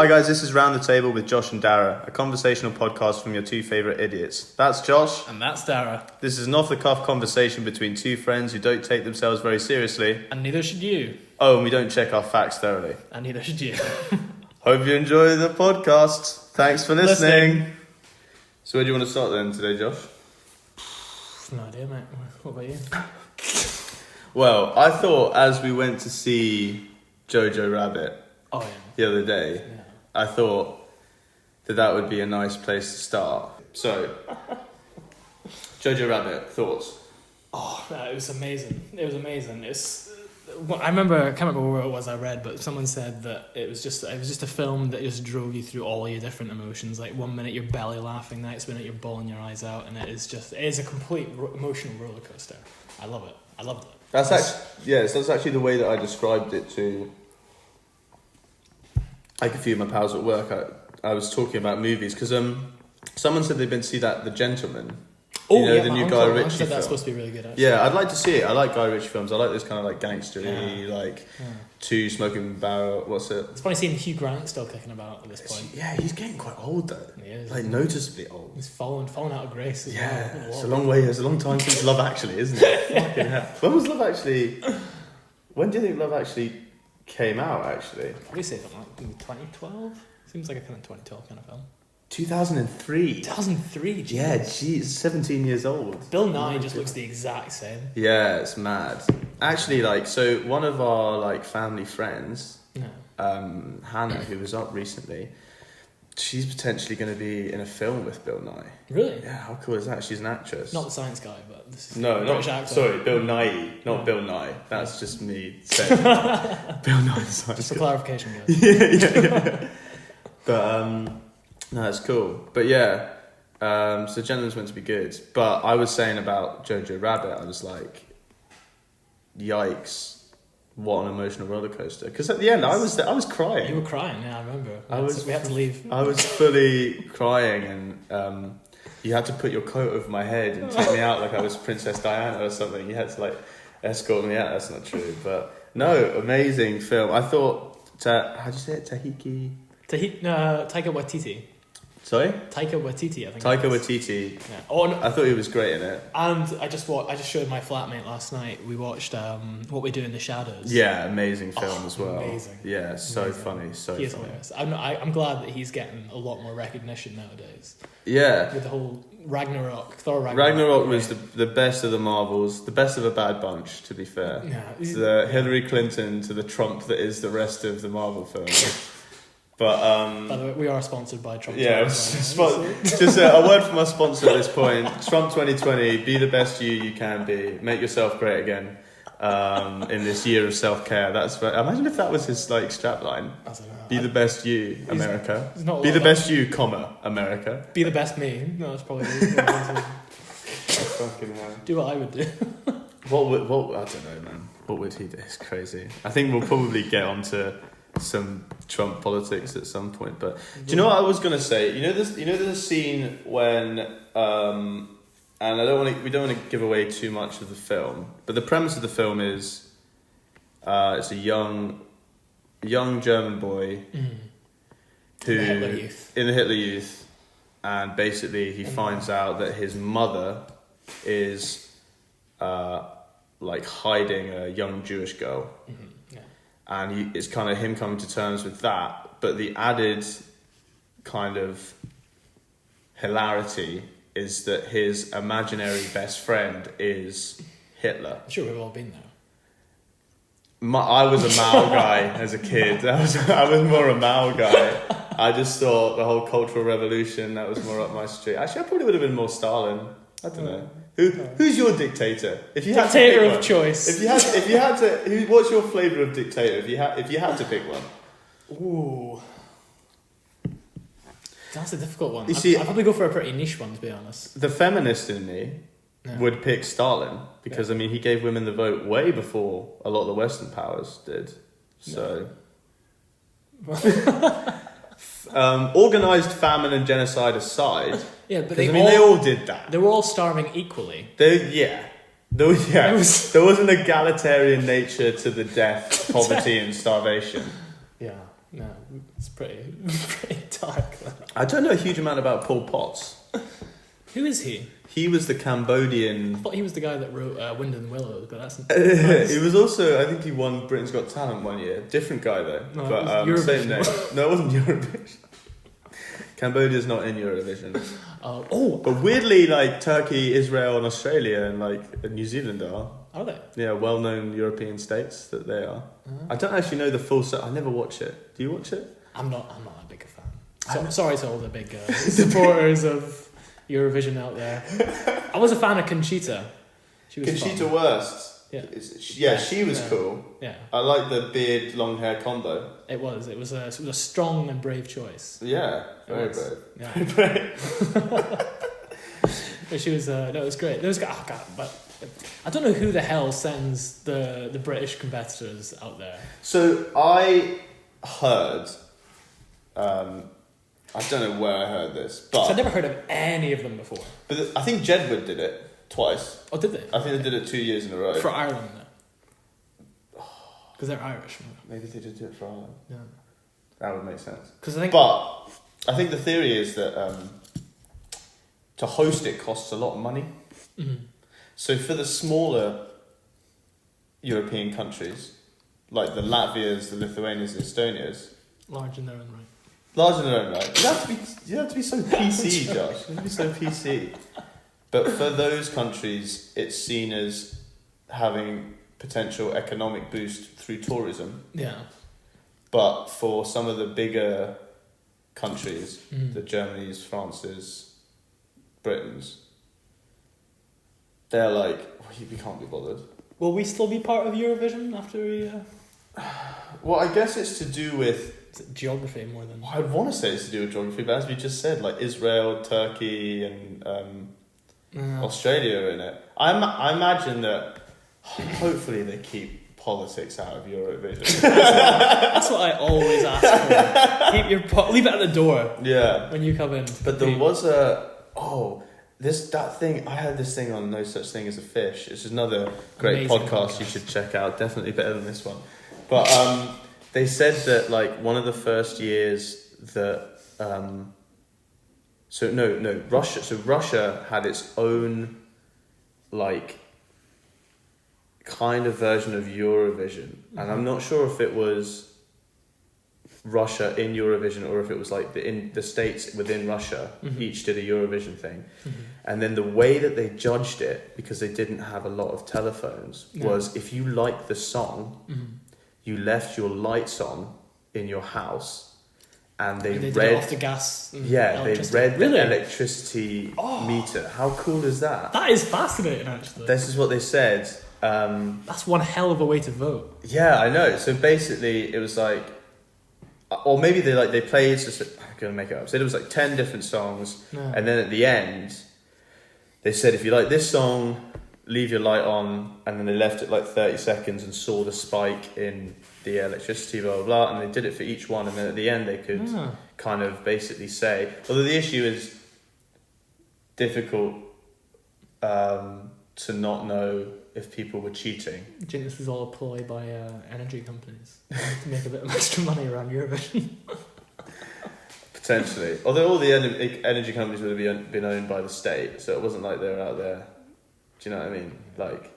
guys, this is Round the Table with Josh and Darragh, a conversational podcast from your two favourite idiots. That's Josh. And that's Darragh. This is an off-the-cuff conversation between two friends who don't take themselves very seriously. And neither should you. Oh, and we don't check our facts thoroughly. And neither should you. Hope you enjoy the podcast. Thanks for listening. So where do you want to start then today, Josh? No idea, mate. What about you? Well, I thought as we went to see Jojo Rabbit the other day, I thought that would be a nice place to start. So, Jojo Rabbit, thoughts? Oh, it was amazing. It was amazing. I can't remember where it was I read, but someone said that it was just a film that just drove you through all your different emotions. Like 1 minute you're belly laughing, the next minute you're bawling your eyes out, and it is a complete emotional roller coaster. I love it. I loved it. That's actually the way that I described it to like a few of my pals at work. I was talking about movies because someone said they'd been to see The Gentleman. The new Guy Ritchie film. That's supposed to be really good, actually. Yeah, I'd like to see it. I like Guy Ritchie films. I like this kind of like gangstery, Two Smoking Barrel. What's it? It's funny seeing Hugh Grant still kicking about at this point. Yeah, he's getting quite old though. He is. Like noticeably old. He's fallen out of grace as well. It's a long way. It's a long time since Love Actually, isn't it? Fucking hell. When was Love Actually? When do you think Love Actually came out? Actually, probably say something like 2012. Seems like a kind of 2012 kind of film. 2003. 2003. Geez. Yeah, geez, 17 years old. Bill Nye just looks the exact same. Yeah, it's mad. Actually, so one of our family friends, Hannah, who was up recently, she's potentially going to be in a film with Bill Nye. Really? Yeah, how cool is that? She's an actress. Not the science guy, but this is Bill Nye, not Bill Nye. That's just me saying Bill Nye the science just for guy. clarification, guys. yeah. But no, it's cool. But yeah, so Gentleman's meant to be good. But I was saying about Jojo Rabbit, I was like, yikes, what an emotional roller coaster. Because at the end, I was crying. You were crying, yeah, I remember. We had to leave. I was fully crying, and you had to put your coat over my head and take me out like I was Princess Diana or something. You had to escort me out. That's not true. But no, amazing film. I thought, how do you say it? Taika Waititi. Sorry? Taika Waititi, I think. Taika Waititi. Yeah. Oh, no. I thought he was great in it. And I just showed my flatmate last night. We watched What We Do in the Shadows. Yeah, amazing film as well. Amazing. Yeah, so amazing. Funny, so he is funny. Hilarious. I'm glad that he's getting a lot more recognition nowadays. Yeah. With the whole Thor Ragnarok. Ragnarok was the best of the Marvels, the best of a bad bunch, to be fair. Yeah. The Hillary Clinton to the Trump that is the rest of the Marvel films. But by the way, we are sponsored by Trump. Yeah, just a word from our sponsor at this point. Trump 2020, be the best you can be. Make yourself great again. In this year of self-care. Imagine if that was his strapline. Be the best you, America. Be the best you, America. Be the best me. No, that's probably fucking hell. Do what I would do. What I don't know, man. What would he do? It's crazy. I think we'll probably get onto some Trump politics at some point, but do you know what I was gonna say? There's a scene when and we don't want to give away too much of the film, but the premise of the film is it's a young German boy who in the Hitler Youth, and basically he finds out that his mother is hiding a young Jewish girl. Mm-hmm. And it's kind of him coming to terms with that. But the added kind of hilarity is that his imaginary best friend is Hitler. I'm sure we've all been there. I was a Mao guy as a kid. I was more a Mao guy. I just thought the whole Cultural Revolution, that was more up my street. Actually, I probably would have been more Stalin. I don't know. Who's your dictator? If you dictator had to pick of choice. If you had to, what's your flavour of dictator? If you had to pick one. Ooh, that's a difficult one. You see, I'd probably go for a pretty niche one, to be honest. The feminist in me would pick Stalin because he gave women the vote way before a lot of the Western powers did. So. Organised famine and genocide aside, yeah, but they all did that. They were all starving equally. There was an egalitarian nature to the death, poverty, and starvation. Yeah. No, it's pretty dark. I don't know a huge amount about Pol Pot. Who is he? He was the Cambodian. I thought he was the guy that wrote Wind and Willows, but that's. He was also, I think he won Britain's Got Talent one year. Different guy though, No, but same name. No, it wasn't Eurovision. Cambodia's not in Eurovision. But weirdly, like Turkey, Israel, and Australia, and like New Zealand are. Are they? Yeah, well-known European states that they are. I don't actually know the full set. I never watch it. Do you watch it? I'm not that big a fan. So, I'm sorry to all the big supporters of Eurovision out there. I was a fan of Conchita. She was Conchita fun. Wurst. Yeah. She was cool. Yeah. I like the beard, long hair combo. It was a strong and brave choice. Yeah, very brave. Yeah. Very brave. But she was no, it was great. There was but I don't know who the hell sends the British competitors out there. So I heard, I don't know where I heard this, but I've never heard of any of them before. But I think Jedward did it twice. Oh, did they? I think they did it 2 years in a row. For Ireland, because they're Irish. Maybe they did it for Ireland. Yeah, that would make sense. But I think the theory is that to host it costs a lot of money. Mm-hmm. So for the smaller European countries, like the Latvias, the Lithuanians, the Estonias, large in their own right. Large in their own right. You have to be so PC, Josh. You have to be so PC. But for those countries, it's seen as having potential economic boost through tourism. Yeah. But for some of the bigger countries, the Germanys, Frances, Britons, they're like, we can't be bothered. Will we still be part of Eurovision after we... Well, I guess it's to do with... Is it geography more than... I'd want to say it's to do with geography, but as we just said, like Israel, Turkey, and Australia are in it. I imagine that hopefully they keep politics out of Eurovision. That's what I always ask for. Keep your leave it at the door. Yeah. When you come in. But there was that thing. I heard this thing on No Such Thing as a Fish. It's another great podcast you should check out. Definitely better than this one. But they said that like one of the first years that Russia had its own like kind of version of Eurovision, and I'm not sure if it was Russia in Eurovision or if it was like the states within Russia each did a Eurovision thing. And then the way that they judged it, because they didn't have a lot of telephones, was if you liked the song, you left your lights on in your house, and they read read off the gas. They read the electricity meter. How cool is that? That is fascinating, actually. This is what they said. That's one hell of a way to vote. Yeah, I know. So basically, it was like, or maybe they played. I'm gonna make it up. So it was like 10 different songs, and then at the end, they said if you like this song, leave your light on, and then they left it like 30 seconds and saw the spike in the electricity, blah blah blah, and they did it for each one, and then at the end they could kind of basically say, although the issue is difficult to not know if people were cheating. Do you think this was all a ploy by energy companies to make a bit of extra money around Eurovision? Potentially. Although all the energy companies would have been owned by the state, so it wasn't like they were out there. Do you know what I mean? Like,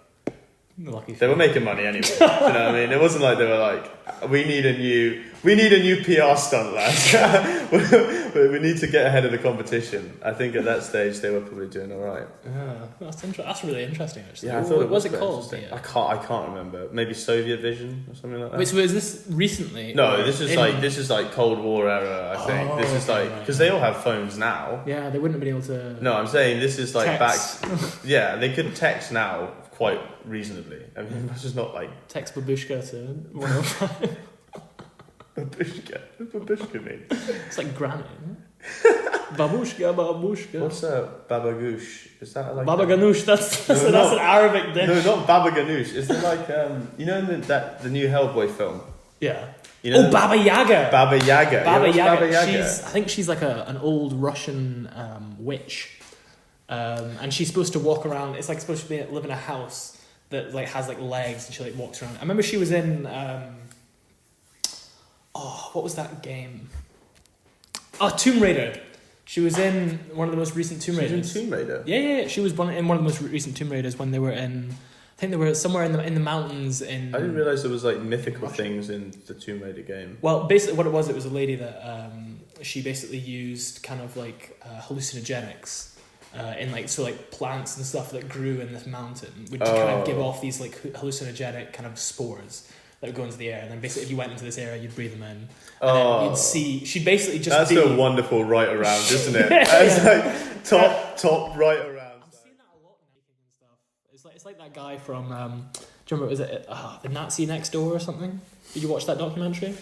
they were making money anyway. Do you know what I mean? It wasn't like they were like, we need a new PR stunt, lads. We need to get ahead of the competition. I think at that stage they were probably doing all right. Yeah, that's really interesting, actually. Yeah, I thought what was it called? I can't remember. Maybe Soviet Vision or something like that. Wait, so is this recently? No, this is like Cold War era. I think this is like because they all have phones now. Yeah, they wouldn't have been able to. No, I'm saying this is like text. back. Yeah, they could text now quite reasonably. I mean, it's just not like text babushka to 105. Babushka. What's babushka mean? It's like granny. Babushka. What's a babagoosh? Is that like Baba Ganoush? That's an Arabic dish. No, not Baba Ganoush. Is it like you know in the new Hellboy film? Yeah. You know Baba Yaga. Baba Yaga. Baba Baba Yaga. Yaga. I think she's like an old Russian witch, and she's supposed to walk around. It's like supposed to live in a house that like has like legs, and she like walks around. I remember she was in. Oh, what was that game? Oh, Tomb Raider. She was in one of the most recent Tomb Raiders. She was in Tomb Raider? Yeah. She was in one of the most recent Tomb Raiders when they were in... I think they were somewhere in the mountains in... I didn't realise there was like mythical things in the Tomb Raider game. Well, basically what it was a lady that she basically used kind of like hallucinogenics in like plants and stuff that grew in this mountain would kind of give off these like hallucinogenic kind of spores that would go into the air, and then basically if you went into this area you'd breathe them in, and then you'd see she basically just that's a wonderful right around, isn't it? It's like top right around. I've seen that a lot in making and stuff. It's like that guy from do you remember, was it the Nazi Next Door or something? Did you watch that documentary?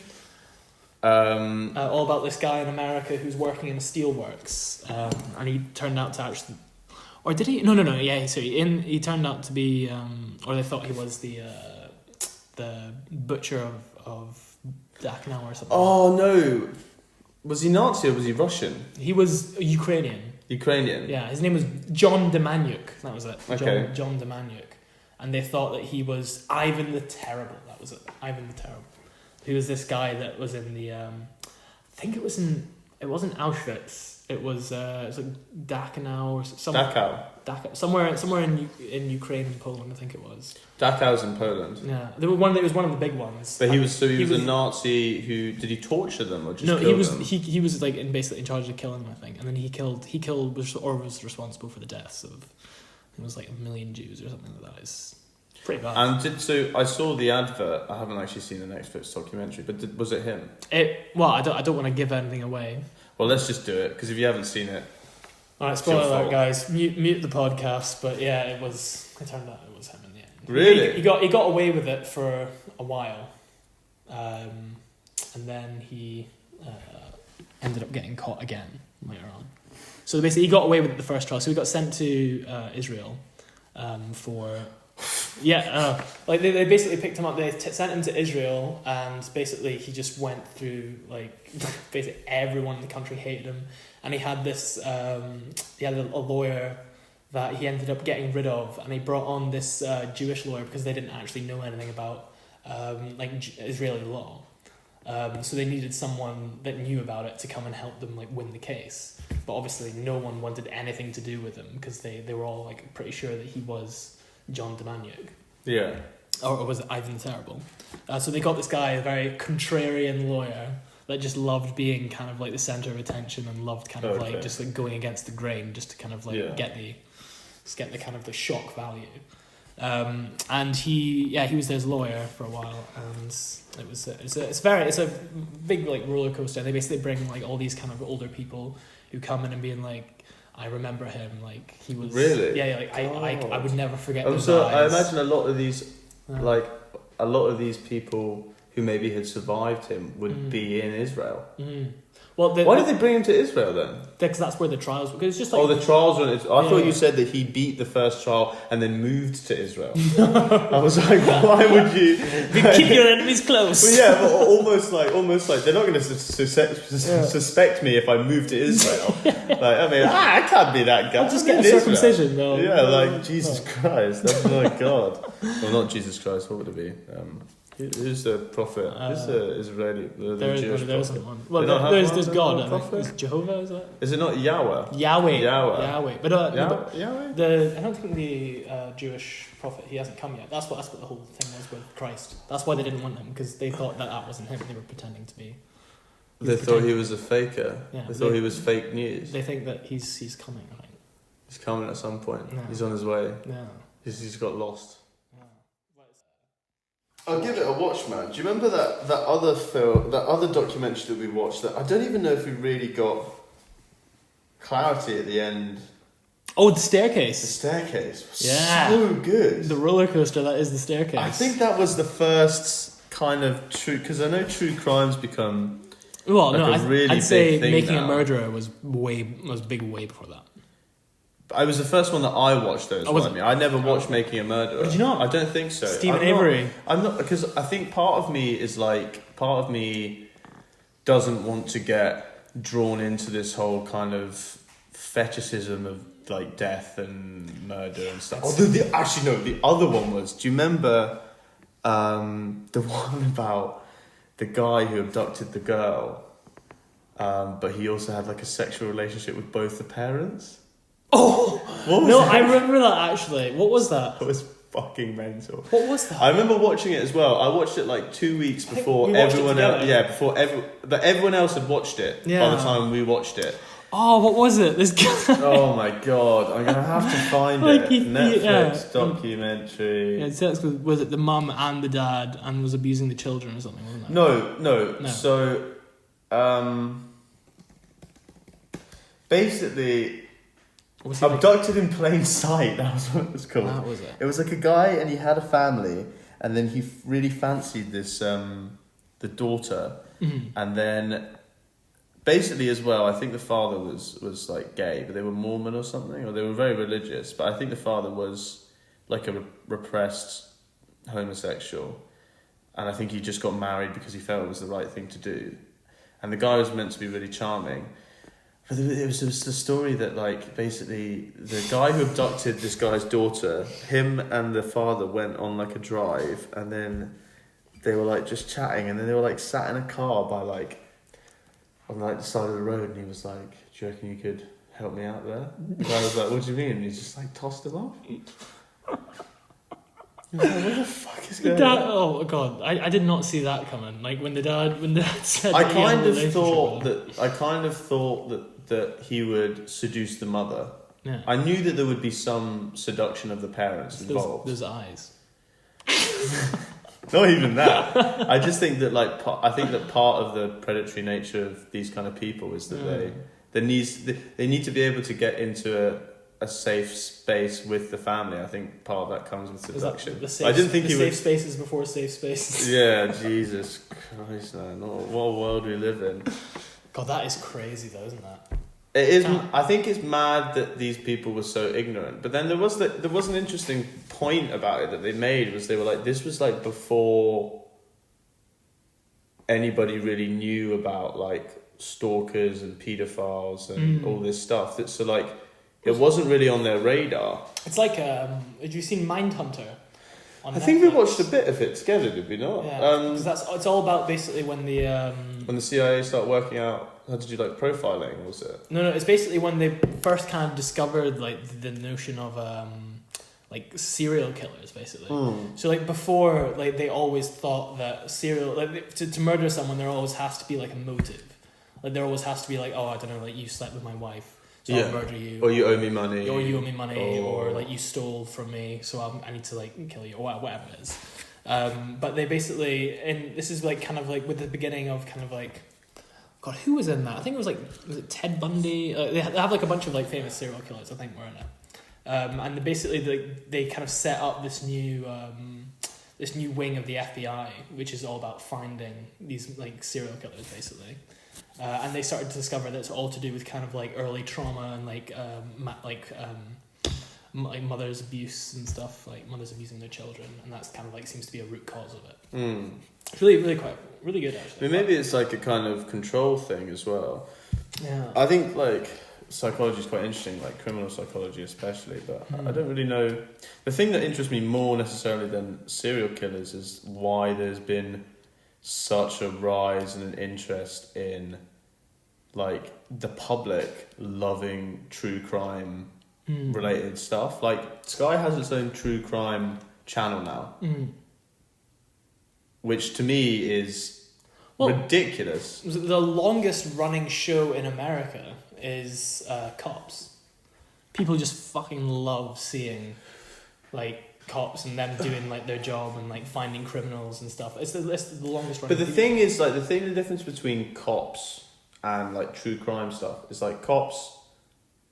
All about this guy in America who's working in a steelworks, and he turned out to actually, or did he? No. Yeah, so he turned out to be, or they thought he was the butcher of Dachau or something. Oh no, was he Nazi or was he Russian? He was Ukrainian. Yeah, his name was John Demaniuk. That was it. Okay. John Demaniuk, and they thought that he was Ivan the Terrible. That was it. Ivan the Terrible. He was this guy that was in the, I think it wasn't Auschwitz. It was like Dachau or something. Dachau. Somewhere in Ukraine and Poland, I think it was. Dachau's in Poland. Yeah, it was one of the big ones. But he was a Nazi who did he torture them or just kill them? He was like basically in charge of killing them, I think, and then he was responsible for the deaths of, it was like 1 million Jews or something like that. It's pretty bad. And I saw the advert. I haven't actually seen the Netflix documentary, but was it him? I don't want to give anything away. Well, let's just do it, because if you haven't seen it... Alright, spoiler alert, guys. Mute the podcast, but yeah, it turned out it was him in the end. Really? He got away with it for a while. And then he ended up getting caught again later on. So basically, he got away with it the first trial. So he got sent to Israel for... Yeah, like they basically picked him up. They sent him to Israel, and basically he just went through like basically everyone in the country hated him, and he had this he had a lawyer that he ended up getting rid of, and he brought on this Jewish lawyer because they didn't actually know anything about Israeli law. So they needed someone that knew about it to come and help them like win the case. But obviously no one wanted anything to do with him because they were all like pretty sure that he was John Demaniuk. Yeah. Or was it Ivan the Terrible? So they got this guy, a very contrarian lawyer that just loved being kind of like the centre of attention and loved kind of like just like going against the grain just to kind of like get the kind of the shock value. And he was their lawyer for a while, and it's a big like roller coaster. They basically bring like all these kind of older people who come in and being like, I remember him, like he was really I would never forget those so eyes. I imagine a lot of these people who maybe had survived him would be in Israel. Well, why did they bring him to Israel then? Because that's where the trials. Because it's just like the trials were. I thought you said that he beat the first trial and then moved to Israel. I was like, why would you keep your enemies close? Well, yeah, but almost like they're not going to suspect me if I move to Israel. I can't be that guy. I'll just get a circumcision, though. Yeah, like Jesus Christ. That's my God. Well, not Jesus Christ. What would it be? Who's the prophet? Who's the Israeli? The Jewish there prophet? isn't one. Well, there's God. I think. Is Jehovah? Is that? Is it not Yahweh? Yahweh. But Yahweh? I don't think the Jewish prophet, he hasn't come yet. That's what the whole thing was with Christ. That's why they didn't want him, because they thought that wasn't him. They were pretending to be. They thought he was a faker. Yeah, they thought he was fake news. They think that he's coming. I think. He's coming at some point. Yeah. He's on his way. Yeah. He's got lost. I'll give it a watch, man. Do you remember that other film, that other documentary that we watched? That I don't even know if we really got clarity at the end. Oh, The Staircase. The Staircase was so good. The roller coaster that is The Staircase. I think that was the first kind of true, because I know true crimes become. Well, like I'd say thing Making now. a Murderer was big way before that. It was the first one that I watched, though. I never watched Making a Murderer. Did you not? I don't think so. Stephen Avery. I'm not, because I think part of me doesn't want to get drawn into this whole kind of fetishism of like death and murder and stuff. Although the other one was. Do you remember the one about the guy who abducted the girl, but he also had like a sexual relationship with both the parents. Oh no, I remember that actually. What was that? It was fucking mental. What was that? I remember watching it as well. I watched it like 2 weeks before everyone else. Yeah, but everyone else had watched it by the time we watched it. Oh, what was it? This guy. Oh my god, I'm gonna have to find it. Netflix documentary. Yeah, was it the mum and the dad and was abusing the children or something, wasn't it? No. So, basically, abducted in plain sight. That was what it was called. That was it. It was like a guy, and he had a family, and then he really fancied this the daughter, and then. Basically, as well, I think the father was like gay, but they were Mormon or something, or they were very religious. But I think the father was like a repressed homosexual, and I think he just got married because he felt it was the right thing to do. And the guy was meant to be really charming, but it was just the story that like basically the guy who abducted this guy's daughter, him and the father went on like a drive, and then they were like just chatting, and then they were like sat in a car by like. On like the side of the road, and he was like, "Do you reckon you could help me out there?" The guy was like, "What do you mean?" And he just like tossed him off. He was like, "What the fuck is going on?" Oh god, I did not see that coming. Like when the dad said. I kind of thought that he would seduce the mother. Yeah. I knew that there would be some seduction of the parents involved. Those eyes. Not even that. I just think that I think that part of the predatory nature of these kind of people is that they need to be able to get into a safe space with the family. I think part of that comes with seduction. I didn't think safe spaces before safe spaces. Yeah, Jesus Christ, man! What a world we live in. God, that is crazy, though, isn't that? It is. I think it's mad that these people were so ignorant. But then there was an interesting point about it that they made. Was they were like, this was like before anybody really knew about like stalkers and paedophiles and all this stuff. So like, it wasn't really on their radar. It's like, had you seen Mindhunter? I think we watched a bit of it together, did we not? Yeah, because it's all about basically when the CIA started working out how to do like profiling, was it? No, it's basically when they first kind of discovered like the notion of like serial killers, basically. So like before, like they always thought that to murder someone, there always has to be like a motive. Like there always has to be like, oh, I don't know, like you slept with my wife. So I'll murder you. Or you owe me money. Or like you stole from me, so I need to like kill you, or whatever it is. But they basically, and this is like kind of like with the beginning of kind of like, God, who was in that? I think it was it Ted Bundy? They have like a bunch of like famous serial killers, I think, were in it. And basically they kind of set up this new wing of the FBI, which is all about finding these like serial killers, basically. And they started to discover that it's all to do with kind of like early trauma and like mother's abuse and stuff, like mothers abusing their children, and that's kind of like seems to be a root cause of it. It's really good actually. I mean, maybe it's like a kind of control thing as well. Yeah. I think like psychology is quite interesting, like criminal psychology especially, but I don't really know. The thing that interests me more necessarily than serial killers is why there's been such a rise and an interest in like the public loving true crime related stuff. Like Sky has its own true crime channel now, which to me is ridiculous. The longest running show in America is Cops. People just fucking love seeing like cops and them doing like their job and like finding criminals and stuff. It's the longest running. But the thing is, like, the difference between Cops and like true crime stuff is like Cops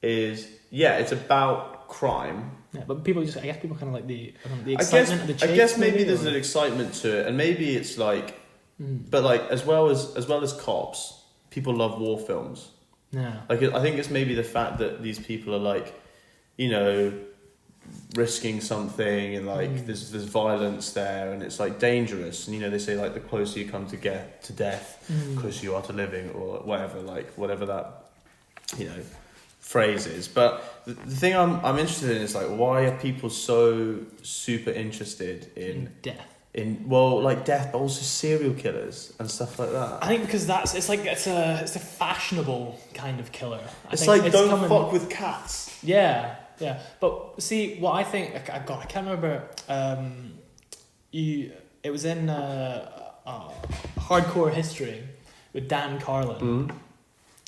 is it's about crime. Yeah, but people I guess people kind of like the excitement of the chase. I guess maybe there's an excitement to it, and maybe it's like, but like as well as Cops, people love war films. Yeah, like I think it's maybe the fact that these people are like, you know, risking something and like there's violence there and it's like dangerous, and you know they say like the closer you come to death, the closer you are to living, or whatever that, you know, phrase is. But the thing I'm interested in is like, why are people so super interested in death, like death, but also serial killers and stuff like that. I think because it's a fashionable kind of killer. It's like don't fuck with cats. Yeah. But see, what I think, I can't remember. It was in Hardcore History with Dan Carlin. Mm.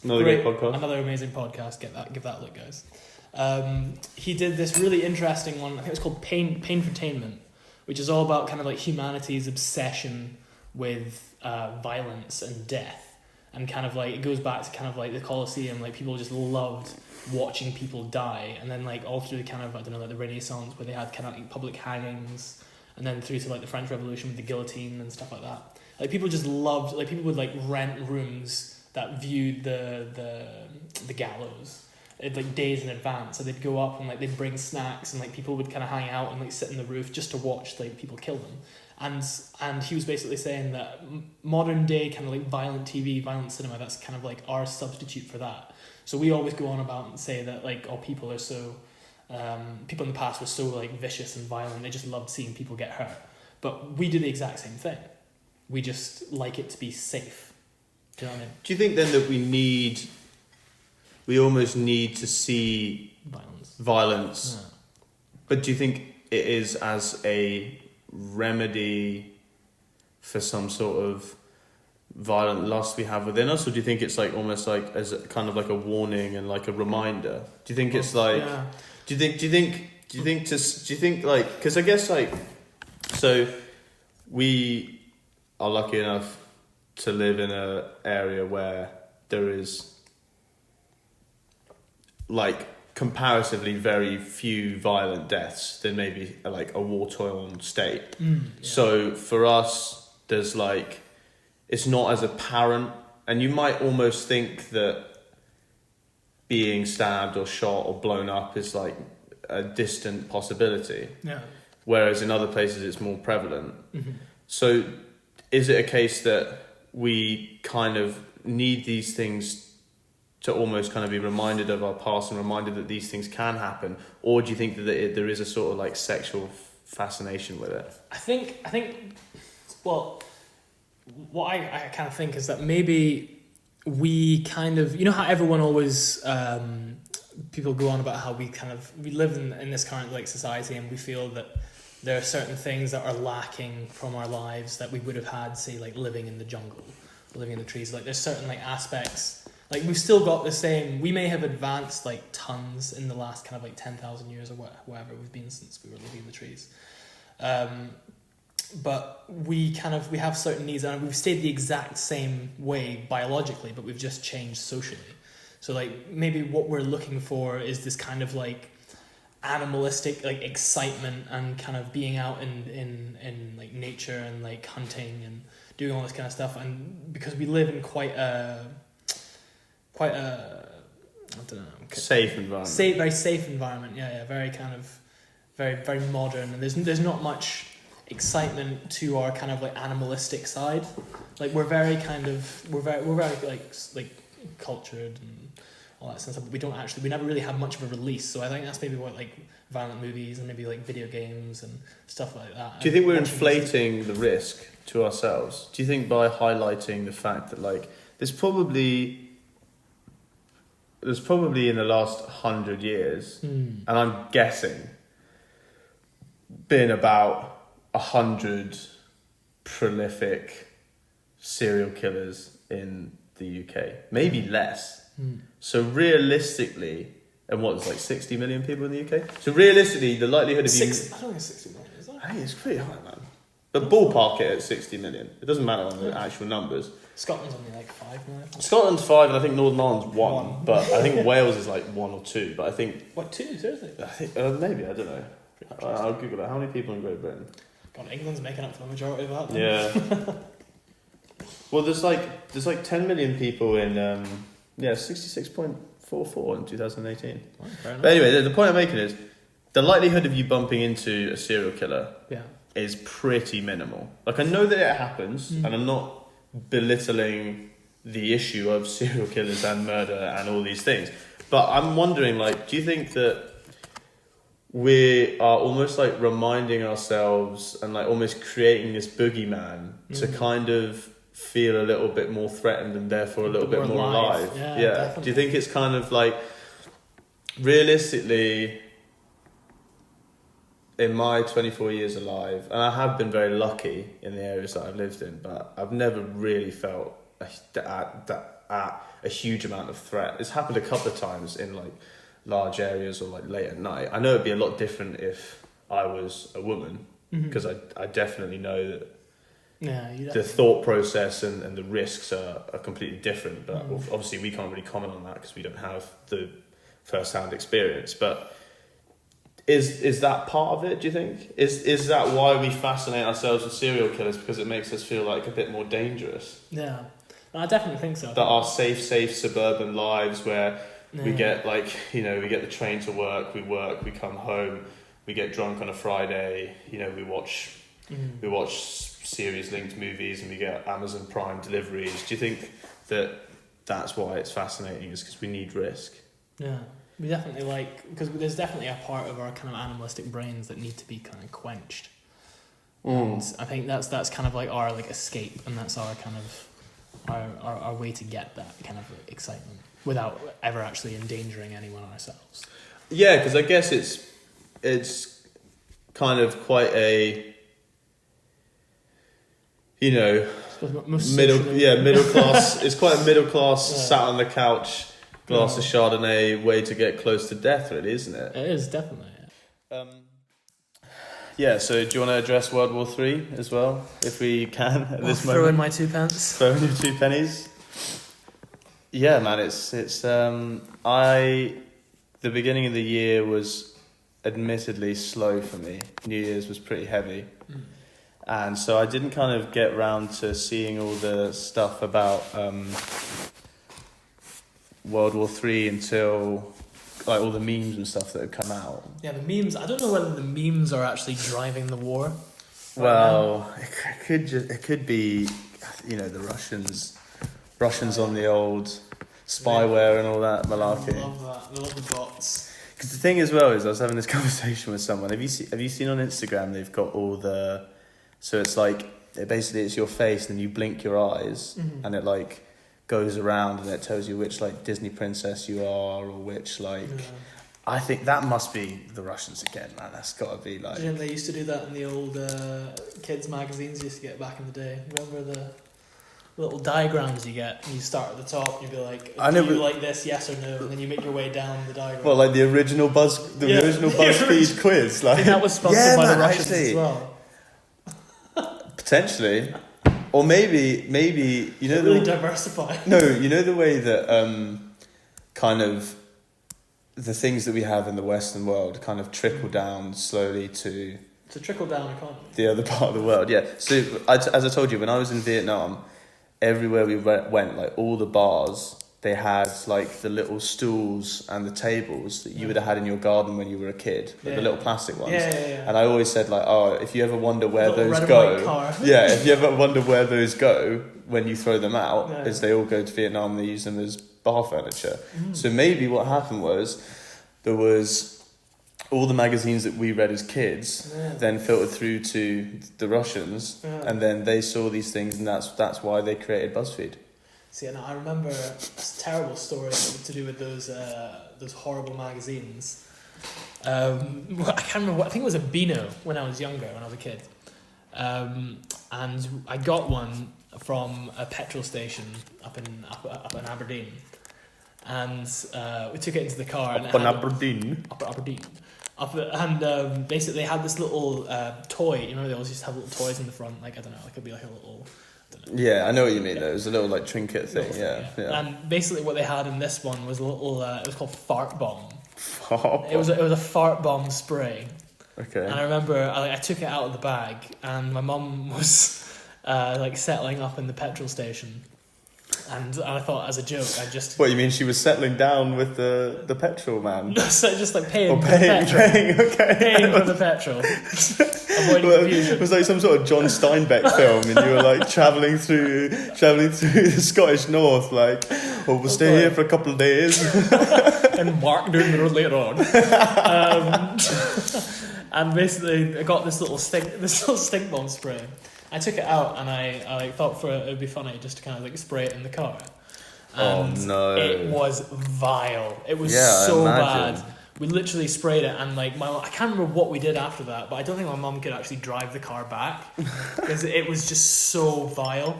Another great podcast. Another amazing podcast. Give that a look, guys. He did this really interesting one. I think it was called Painfotainment, which is all about kind of like humanity's obsession with violence and death, and kind of like it goes back to kind of like the Colosseum. Like people just loved watching people die, and then like all through the kind of like the Renaissance, where they had kind of like public hangings, and then through to like the French Revolution with the guillotine and stuff like that. Like people just loved, like people would like rent rooms that viewed the gallows like days in advance. So they'd go up and like they'd bring snacks, and like people would kind of hang out and like sit in the roof just to watch like people kill them. And he was basically saying that modern day kind of like violent TV, violent cinema, that's kind of like our substitute for that. So we always go on about and say that like people are so people in the past were so like vicious and violent, they just loved seeing people get hurt. But we do the exact same thing. We just like it to be safe. Do you know what I mean? Do you think then that we almost need to see violence? Yeah. But do you think it is as a remedy for some sort of violent lust we have within us, or do you think it's like almost like as a, kind of like a warning and like a reminder? Do you think it's like? Yeah. Do you think like, because I guess like, so we are lucky enough to live in an area where there is like comparatively very few violent deaths than maybe like a war-torn state. So for us, there's like, it's not as apparent, and you might almost think that being stabbed or shot or blown up is like a distant possibility. Yeah. Whereas in other places it's more prevalent. Mm-hmm. So is it a case that we kind of need these things to almost kind of be reminded of our past and reminded that these things can happen? Or do you think that there is a sort of like sexual fascination with it? I think, well, what I kind of think is that maybe we kind of, you know how everyone always, people go on about how we live in this current like society, and we feel that there are certain things that are lacking from our lives that we would have had, say, like living in the jungle, living in the trees. Like there's certain like aspects, like we've still got the same, we may have advanced like tons in the last kind of like 10,000 years or whatever we've been since we were living in the trees. But we have certain needs, and we've stayed the exact same way biologically, but we've just changed socially. So like maybe what we're looking for is this kind of like animalistic like excitement and kind of being out in like nature and like hunting and doing all this kind of stuff. And because we live in quite a I don't know, safe environment. Very safe environment. Yeah, very kind of very very modern, and there's not much excitement to our kind of like animalistic side. Like we're very like cultured and all that stuff, but we never really have much of a release. So I think that's maybe what like violent movies and maybe like video games and stuff like that. Do you think we're inflating the risk to ourselves? Do you think by highlighting the fact that like there's probably in the last 100 years, and I'm guessing, been about 100 prolific serial killers in the UK, maybe less. So realistically, and what, there's like 60 million people in the UK? So realistically, the likelihood of you... I don't think it's 60 million, is that? Hey, it's pretty high, man. But ballpark it at 60 million. It doesn't matter on the actual numbers. Scotland's only like 5 million. Scotland's 5, and I think Northern Ireland's 1. But I think Wales is like 1 or 2. But I think... What, 2? Seriously? I think, maybe, I don't know. I'll Google that. How many people in Great Britain? God, England's making up for the majority of that. Then. Yeah. Well, there's like 10 million people in 66.44 in 2018. Oh, fair enough. But anyway, the point I'm making is the likelihood of you bumping into a serial killer is pretty minimal. Like I know that it happens, and I'm not belittling the issue of serial killers and murder and all these things, but I'm wondering, like, do you think that we are almost like reminding ourselves and like almost creating this boogeyman to kind of feel a little bit more threatened and therefore a little bit more alive. Yeah. Do you think it's kind of like, realistically, in my 24 years alive, and I have been very lucky in the areas that I've lived in, but I've never really felt a huge amount of threat. It's happened a couple of times in like large areas or like late at night. I know it'd be a lot different if I was a woman, because I definitely know that the thought process and the risks are completely different. But obviously we can't really comment on that because we don't have the first-hand experience. But is that part of it, do you think? Is that why we fascinate ourselves with serial killers? Because it makes us feel like a bit more dangerous? Yeah, I definitely think so. That our safe suburban lives where we get like, we get the train to work, we come home, we get drunk on a Friday, we watch series linked movies and we get Amazon Prime deliveries. Do you think that that's why it's fascinating, is because we need risk? Yeah, we definitely because there's definitely a part of our kind of animalistic brains that need to be kind of quenched. And I think that's kind of like our like escape, and that's our kind of our way to get that kind of excitement without ever actually endangering anyone or ourselves. Yeah, because I guess it's kind of quite a middle class. It's quite a middle class, sat on the couch, glass of Chardonnay, way to get close to death, really, isn't it? It is, definitely. So do you want to address World War III as well, if we can, at this moment? Throw in my 2 pence. Throw in your 2 pennies. Yeah, man, it's the beginning of the year was admittedly slow for me. New Year's was pretty heavy. And so I didn't kind of get round to seeing all the stuff about World War III until like all the memes and stuff that had come out. Yeah, the memes. I don't know whether the memes are actually driving the war. Well, it could be, the Russians on the old spyware and all that malarkey. I love that. I love the bots. Because the thing as well is, I was having this conversation with someone. Have you seen on Instagram? They've got all the. So it's like it's your face, and you blink your eyes, and it like goes around and it tells you which like Disney princess you are or which like. I think that must be the Russians again, man. That's got to be like. Do you know they used to do that in the old kids magazines you used to get back in the day? Remember the little diagrams you get? You start at the top, and you'd be like, "Do you like this? Yes or no?" And then you make your way down the diagram. Well, like the original BuzzFeed quiz, like. I think that was sponsored by the Russians as well. Potentially, or maybe really diversify. No, the way that kind of the things that we have in the Western world kind of trickle down slowly to. It's a trickle down economy. The other part of the world, yeah. So as I told you, when I was in Vietnam, everywhere we went, like all the bars, they had like the little stools and the tables that you would have had in your garden when you were a kid, the little plastic ones. Yeah. And I always said like, if you ever wonder where those go, if you ever wonder where those go when you throw them out, is they all go to Vietnam. They use them as bar furniture. So maybe what happened was there was all the magazines that we read as kids then filtered through to the Russians, and then they saw these things, and that's why they created BuzzFeed. See, and I remember a terrible story to do with those horrible magazines. I can't remember. I think it was a Beano when I was younger, when I was a kid, and I got one from a petrol station up in Aberdeen, and we took it into the car. Aberdeen. And basically they had this little toy. You know, they always used to have little toys in the front. Like, I don't know, it could be like a little. Yeah, I know what you mean. Though. It was a little like trinket thing. Yeah. And basically, what they had in this one was a little. It was called Fart Bomb. It was a fart bomb spray. Okay. And I remember I took it out of the bag, and my mum was like settling up in the petrol station, and I thought, as a joke, I just. What you mean? She was settling down with the petrol man? So just like paying for the petrol. Paying for the petrol. It was like some sort of John Steinbeck film, and you were like travelling through the Scottish North, like, we'll stay here for a couple of days. It and Mark doing the road later on. And basically, I got this little stink bomb spray. I took it out and I thought it would be funny just to kind of like spray it in the car. And oh no! It was vile. It was so bad. We literally sprayed it, and like I can't remember what we did after that, but I don't think my mum could actually drive the car back because it was just so vile.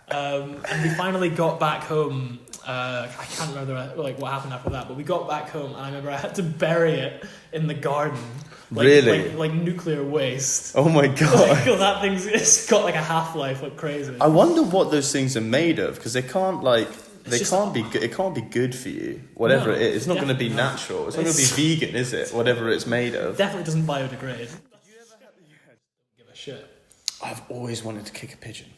And we finally got back home. I can't remember what happened after that, but we got back home, and I remember I had to bury it in the garden. Really? Like nuclear waste. Oh my god! Like, that it's got like a half-life, like crazy. I wonder what those things are made of, because they can't like. It can't be good for you. Whatever it is, it's not going to be natural. It's not going to be vegan, is it? Whatever it's made of. Definitely doesn't biodegrade. Did you ever give a shit? I've always wanted to kick a pigeon.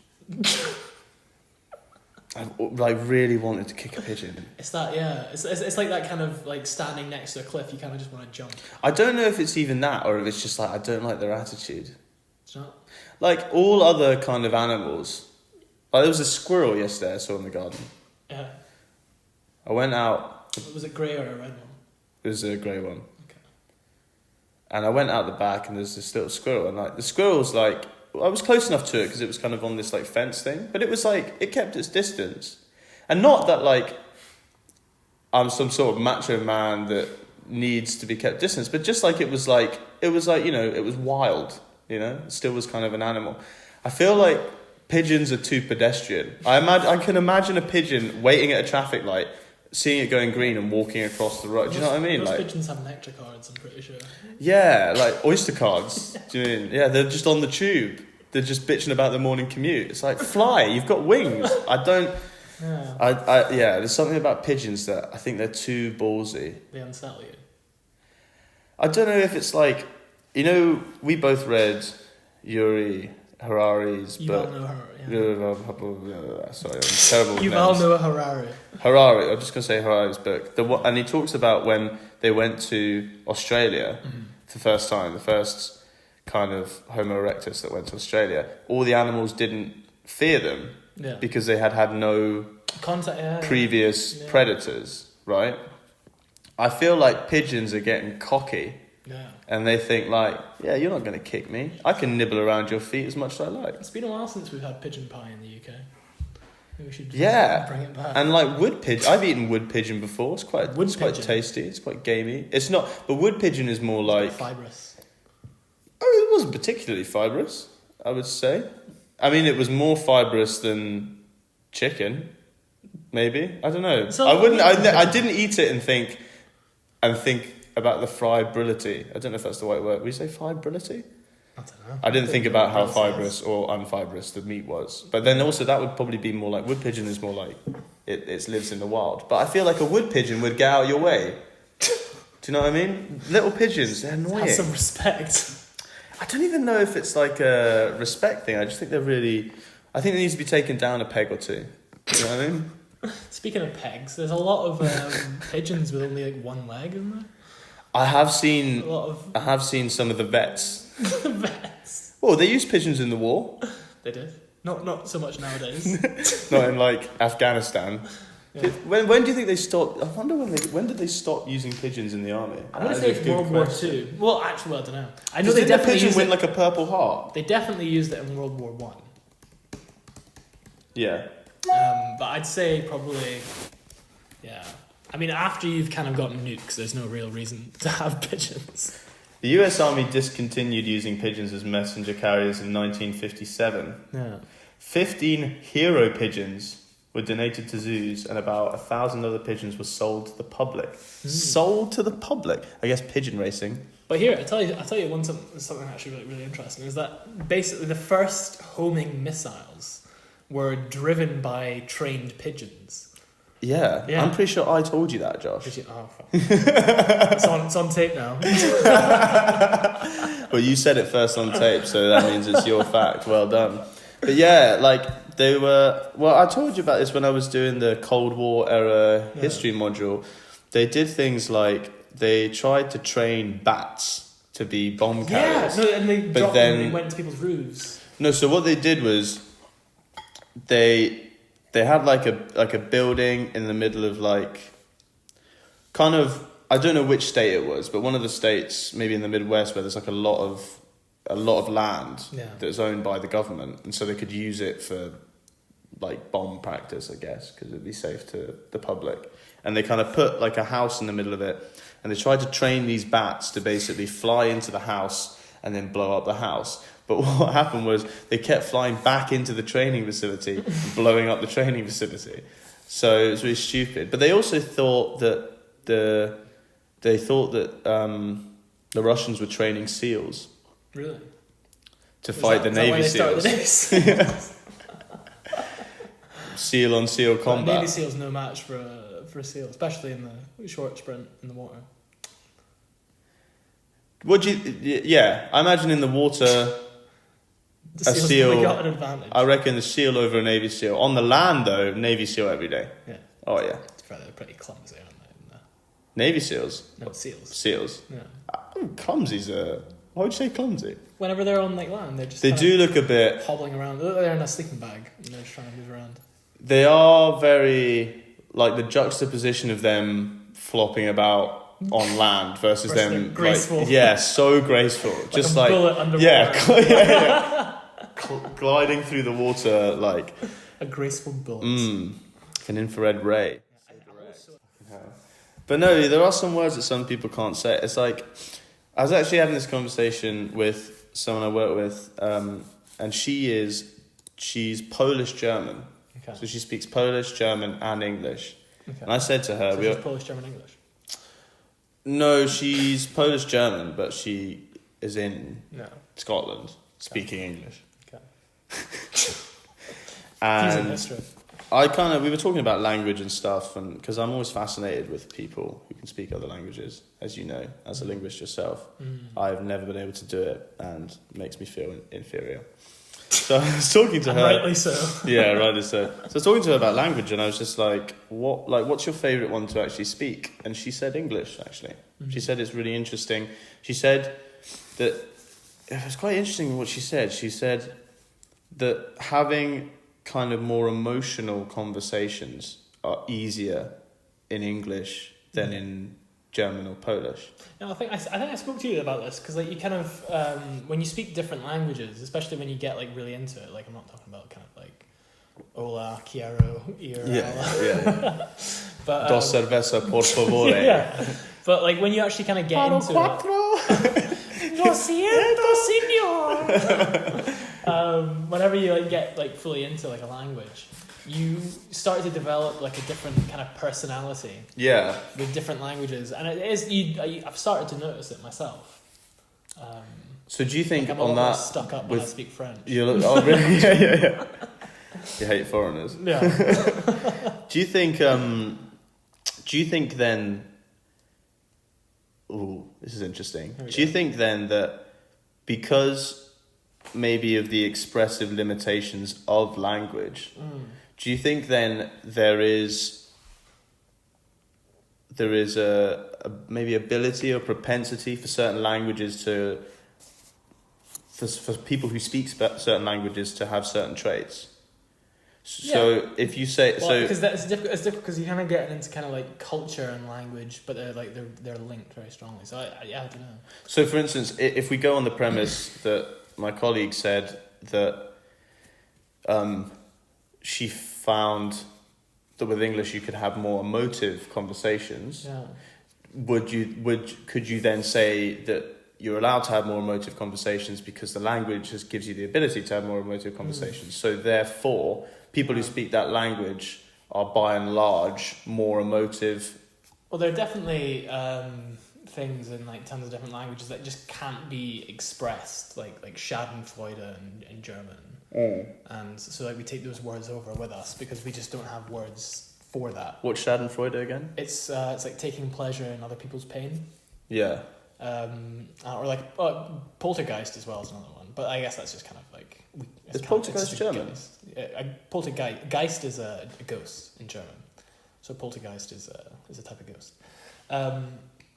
I've really wanted to kick a pigeon. It's that, yeah. It's like that kind of like standing next to a cliff. You kind of just want to jump. I don't know if it's even that, or if it's just like I don't like their attitude. It's not. Like all other kind of animals. Like there was a squirrel yesterday I saw in the garden. Yeah. I went out. Was it grey or a red one? It was a grey one. Okay. And I went out the back, and there's this little squirrel, and like the squirrel's like, I was close enough to it because it was kind of on this like fence thing, but it was like it kept its distance, and not that like I'm some sort of macho man that needs to be kept distance, but just like it was like it was wild, it still was kind of an animal. I feel like pigeons are too pedestrian. I can imagine a pigeon waiting at a traffic light, seeing it going green and walking across the road. Do you know what I mean? Most like pigeons have nectar cards, I'm pretty sure. Yeah, like Oyster cards. Do you mean? Yeah, they're just on the tube. They're just bitching about the morning commute. It's like, fly, you've got wings. I don't... Yeah. There's something about pigeons that I think they're too ballsy. They unsettle you. I don't know if it's like... we both read Yuri Harari's book. Sorry, I'm terrible with Yuval names. Noah Harari. Harari, I'm just going to say Harari's book. And he talks about when they went to Australia for the first time, the first kind of Homo erectus that went to Australia. All the animals didn't fear them because they had no previous predators, right? I feel like pigeons are getting cocky. Yeah. And they think like, yeah, you're not going to kick me. I can nibble around your feet as much as I like. It's been a while since we've had pigeon pie in the UK. Maybe we should bring it back. And like wood pigeon, I've eaten wood pigeon before. It's quite tasty. It's quite gamey. It's not, but wood pigeon is more like fibrous. Oh, it wasn't particularly fibrous, I would say. I mean, it was more fibrous than chicken, maybe. I don't know. So I didn't eat it and think about the fibrillity. I don't know if that's the right word. Would you say fibrillity? I don't know. I didn't think about how fibrous or unfibrous the meat was. But then also that would probably be more like wood pigeon is more like it lives in the wild. But I feel like a wood pigeon would get out of your way. Do you know what I mean? Little pigeons, they're annoying. Have some respect. I don't even know if it's like a respect thing. I just think I think they need to be taken down a peg or two. You know what I mean? Speaking of pegs, there's a lot of pigeons with only like one leg, isn't there? I have seen some of the vets. The vets. Well, they used pigeons in the war. They did. Not so much nowadays. Not in like Afghanistan. Yeah. When do you think they stopped? I wonder when did they stop using pigeons in the army? I'm going to say it's World War II. Well, actually, I don't know. I know they definitely pigeon win like a Purple Heart. They definitely used it in World War One. Yeah. But I'd say probably, yeah. I mean, after you've kind of got nukes, there's no real reason to have pigeons. The US Army discontinued using pigeons as messenger carriers in 1957. Yeah. 15 hero pigeons were donated to zoos, and about 1,000 other pigeons were sold to the public. Sold to the public? I guess pigeon racing. But here, I tell you something actually really, really interesting, is that basically the first homing missiles were driven by trained pigeons. Yeah. I'm pretty sure I told you that, Josh. Fuck. It's on tape now. Well, you said it first on tape, so that means it's your fact. Well done. But yeah, like they were... Well, I told you about this when I was doing the Cold War era history module. They did things like they tried to train bats to be bomb carriers. Yeah, and they dropped them and they went to people's roofs. No, so what they did was they had like a building in the middle of like kind of, I don't know which state it was, but one of the states, maybe in the Midwest, where there's like a lot of land that's owned by the government, and so they could use it for like bomb practice, I guess, because it'd be safe to the public. And they kind of put like a house in the middle of it, and they tried to train these bats to basically fly into the house and then blow up the house. But what happened was they kept flying back into the training facility and blowing up the training facility. So it was really stupid. But they also thought that the Russians were training SEALs. Really? To fight the Navy SEALs. SEAL on SEAL combat. Navy SEAL's no match for a SEAL, especially in the short sprint in the water. I imagine in the water, The a SEAL's SEAL probably got an advantage. I reckon the SEAL over a Navy SEAL. On the land though, Navy SEAL every day. Yeah. Oh yeah. They're pretty clumsy, aren't they? Navy SEAls? No, SEAls. SEALs. Yeah. Clumsy's why would you say clumsy? Whenever they're on like land, they're just They do look a bit hobbling around. They're in a sleeping bag and they're just trying to move around. They are very, like, the juxtaposition of them flopping about on land versus them graceful. Like, so graceful. Like just a like bullet underwater. gliding through the water like a graceful bullet. An infrared ray. But no, there are some words that some people can't say. It's like, I was actually having this conversation with someone I work with, and she's Polish German. Okay. So she speaks Polish, German, and English. Okay. And I said to her, so she's Polish, German, English? No, she's Polish, German, but she is in Scotland, speaking English. Okay. And we were talking about language and stuff, and because I'm always fascinated with people who can speak other languages, as you know, as a linguist yourself. I've never been able to do it, and it makes me feel inferior. So I was talking to her. Rightly so. Yeah, rightly so. So I was talking to her about language, and I was just like, what's your favourite one to actually speak? And she said English, actually. She said it's really interesting. She said that, it was quite interesting what she said. She said that having kind of more emotional conversations are easier in English than in German or Polish. No, I think I spoke to you about this because like you kind of when you speak different languages, especially when you get like really into it. Like I'm not talking about kind of like hola, quiero ir. Yeah. But Dos cerveza, por favor. Yeah. But like when you actually kind of get into it. Lo siento, señor. Whenever you like get like fully into like a language, you start to develop like a different kind of personality. Yeah. With different languages, and it is I've started to notice it myself. So do you think like I'm on that stuck up when I speak French? You look, oh really? Yeah. You hate foreigners. Yeah. Do you think then? Ooh, this is interesting. Do you think then that because maybe of the expressive limitations of language, do you think then there is a maybe ability or propensity for certain languages for people who speak certain languages to have certain traits? So if you say because it's difficult because you kind of get into kind of like culture and language, but they're linked very strongly. So I don't know. So for instance, if we go on the premise that my colleague said that she found that with English you could have more emotive conversations. Yeah. Could you then say that you're allowed to have more emotive conversations because the language gives you the ability to have more emotive conversations? So therefore, people who speak that language are by and large more emotive. Well, there are definitely things in like tons of different languages that just can't be expressed, like Schadenfreude in German. And so like we take those words over with us because we just don't have words for that. What's Schadenfreude again? It's like taking pleasure in other people's pain. Yeah. Or like poltergeist as well is another one, but I guess that's just kind of like is poltergeist German? Poltergeist is a ghost in German, so poltergeist is a type of ghost.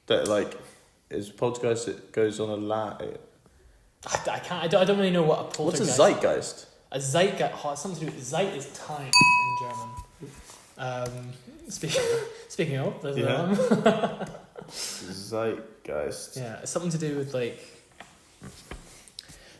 That like is poltergeist that goes on a land. I don't really know what a poltergeist. What's a zeitgeist? A zeitgeist. Oh, it's something to do with zeit is time in German. Speaking of, there's Zeitgeist. Yeah, it's something to do with like.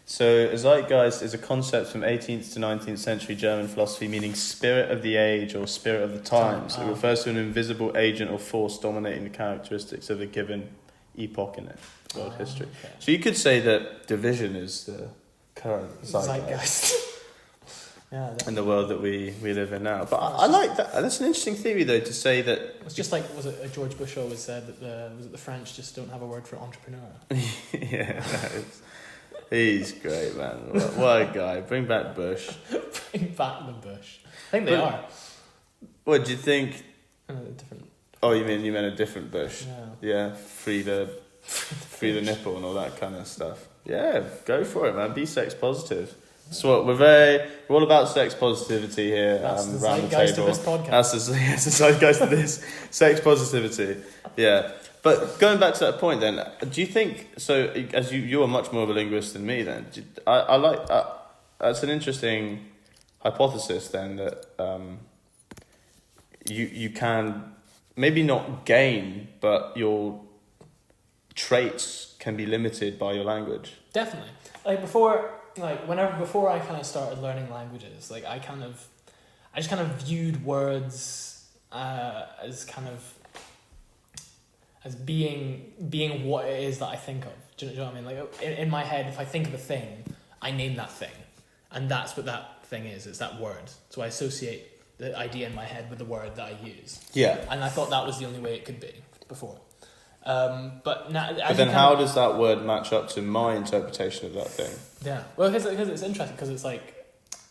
So, a zeitgeist is a concept from 18th to 19th century German philosophy meaning spirit of the age or spirit of the times. It refers to an invisible agent or force dominating the characteristics of a given epoch in world history. Okay. So you could say that division is the current zeitgeist. Yeah, definitely. In the world that we live in now. But I like that. That's an interesting theory, though, to say that... It's just like, was it George Bush always said that the French just don't have a word for entrepreneur? Yeah, he's great, man. What a guy. Bring back Bush. Bring back the Bush. I think they are. What do you think? Different. Oh, you mean a different Bush? Yeah. Free the nipple and all that kind of stuff. Yeah, go for it, man. Be sex positive. So what we're all about sex positivity here. That's the around the zeitgeist table. of this podcast. That's the zeitgeist of this sex positivity. Yeah, but going back to that point, then, do you think so? As you are much more of a linguist than me, then I like that's an interesting hypothesis. Then that you can maybe not gain, but your traits can be limited by your language. Definitely. Before I kind of started learning languages, like I just kind of viewed words as being what it is that I think of. Do you know what I mean? Like in my head, if I think of a thing, I name that thing, and that's what that thing is. It's that word. So I associate the idea in my head with the word that I use. Yeah. And I thought that was the only way it could be before. But now, but then how does that word match up to my interpretation of that thing? Yeah, well, because it's interesting, because it's like,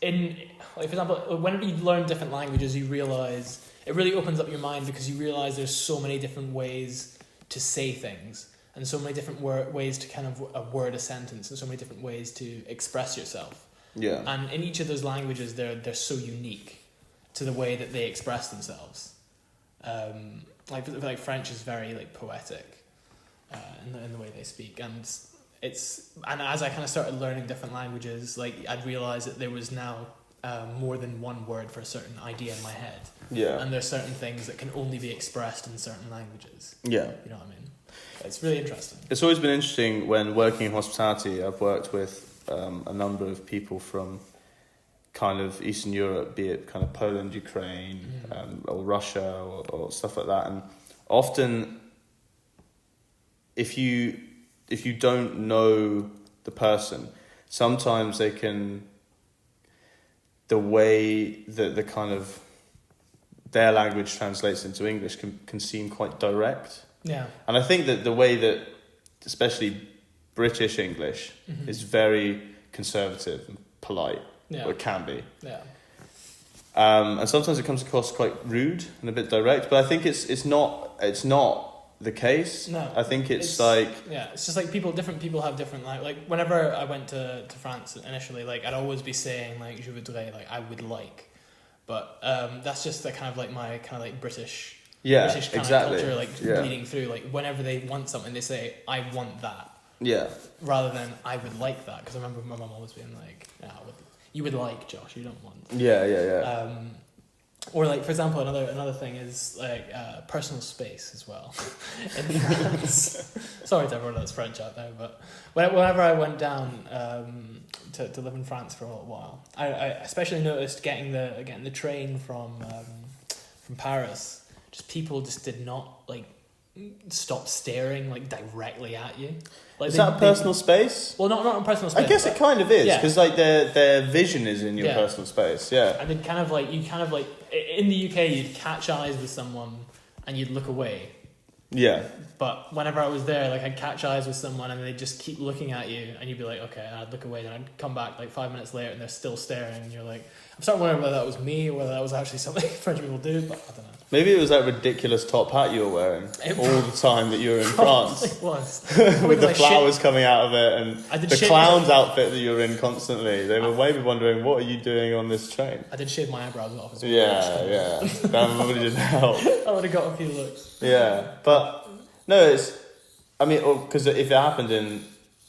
for example, whenever you learn different languages, you realise, it really opens up your mind, because you realise there's so many different ways to say things, and so many different ways to kind of word a sentence, and so many different ways to express yourself. Yeah. And in each of those languages, they're so unique to the way that they express themselves. Like French is very like poetic in the way they speak, and as I kind of started learning different languages, like I'd realize that there was now more than one word for a certain idea in my head. Yeah. And there's certain things that can only be expressed in certain languages. Yeah. You know what I mean? It's really interesting. It's always been interesting when working in hospitality. I've worked with a number of people from kind of Eastern Europe, be it kind of Poland, Ukraine, or Russia, or stuff like that. And often, if you don't know the person, sometimes the way that the kind of their language translates into English can seem quite direct. Yeah. And I think that the way that, especially British English, is very conservative and polite. Yeah. Or it can be. Yeah. And sometimes it comes across quite rude and a bit direct, but I think it's not the case. No. I think it's like... Yeah, it's just like different people have different... Like whenever I went to France initially, like I'd always be saying like, je voudrais, like I would like. But that's just the kind of like my kind of like British kind of culture, like bleeding through. Like whenever they want something, they say, I want that. Yeah. Rather than, I would like that. Because I remember my mum always being like, you would like, Josh, you don't want. Yeah. Or like, for example, another thing is like personal space as well in France. Sorry to everyone that's French out there, but whenever I went down to live in France for a little while, I especially noticed getting the train from Paris. Just people just did not like stop staring like directly at you. Like is that a personal space? Well, not in personal space. I guess it kind of is, because like their vision is in your personal space. Yeah. And then in the UK, you'd catch eyes with someone and you'd look away. Yeah. But whenever I was there, like I'd catch eyes with someone and they'd just keep looking at you, and you'd be like, okay, and I'd look away, and I'd come back like 5 minutes later and they're still staring, and you're like, I'm starting to wonder whether that was me or whether that was actually something French people do, but I don't know. Maybe it was that ridiculous top hat you were wearing all the time that you were in France. It was. With the flowers coming out of it, and the clown's outfit that you were in constantly. They were maybe wondering, what are you doing on this train? I did shave my eyebrows off as well. Yeah. That probably didn't help. I would have got a few looks. Yeah, but no, because if it happened in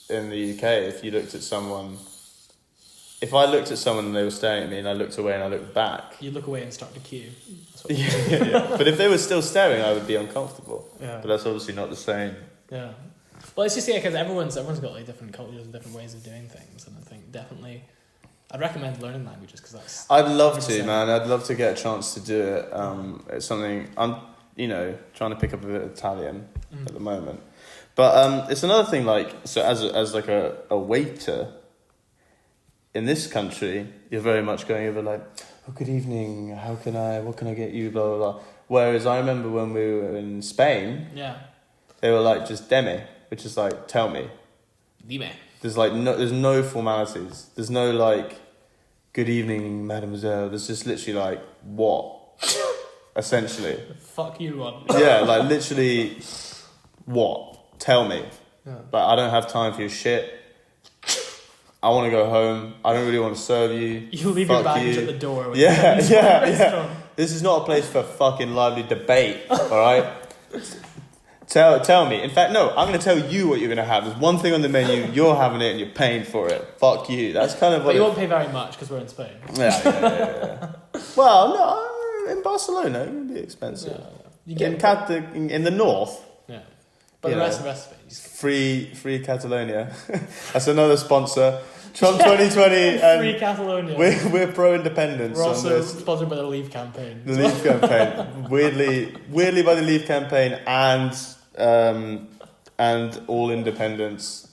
the UK, if you looked at someone if I looked at someone and they were staring at me and I looked away and I looked back... You look away and start to queue. Yeah. But if they were still staring, I would be uncomfortable. Yeah. But that's obviously not the same. Yeah. Well, it's just, because everyone's got like different cultures and different ways of doing things, and I think definitely I'd recommend learning languages because that's... I'd love to, man. I'd love to get a chance to do it. It's something... I'm, trying to pick up a bit of Italian at the moment. But it's another thing, like... So as like a waiter... In this country, you're very much going over like, oh, good evening, what can I get you, blah, blah, blah. Whereas I remember when we were in Spain, they were like, just deme, which is like, tell me. Dime. There's no formalities. There's no like, good evening, mademoiselle. There's just literally like, what? Essentially. Fuck you on. Yeah, like literally, what? Tell me. Yeah. Like, I don't have time for your shit. I want to go home. I don't really want to serve you. You leave your baggage at the door. Yeah. This is not a place for fucking lively debate, all right? Tell me. In fact, no, I'm going to tell you what you're going to have. There's one thing on the menu, you're having it and you're paying for it. Fuck you. That's kind of what... But you won't pay very much because we're in Spain. Yeah. Well, no, in Barcelona, it would be expensive. You get in the north... Yeah. But the rest of Spain... Free Catalonia. That's another sponsor. Trump 2020 and Free Catalonia. We're pro-independence. We're also sponsored by the Leave campaign. The Leave campaign. Weirdly by the Leave campaign and all independents.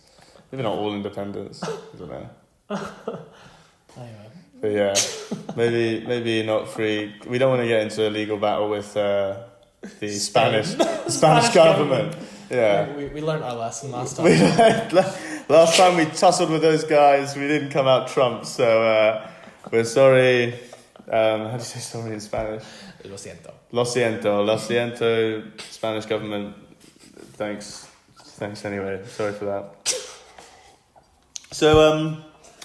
Maybe not all independents. I don't know. Anyway. But yeah, maybe not free. We don't want to get into a legal battle with the Spanish government. Yeah. We learned our lesson last time. Last time we tussled with those guys, we didn't come out Trump, so we're sorry. How do you say sorry in Spanish? Lo siento. Lo siento, Spanish government. Thanks anyway. Sorry for that. So,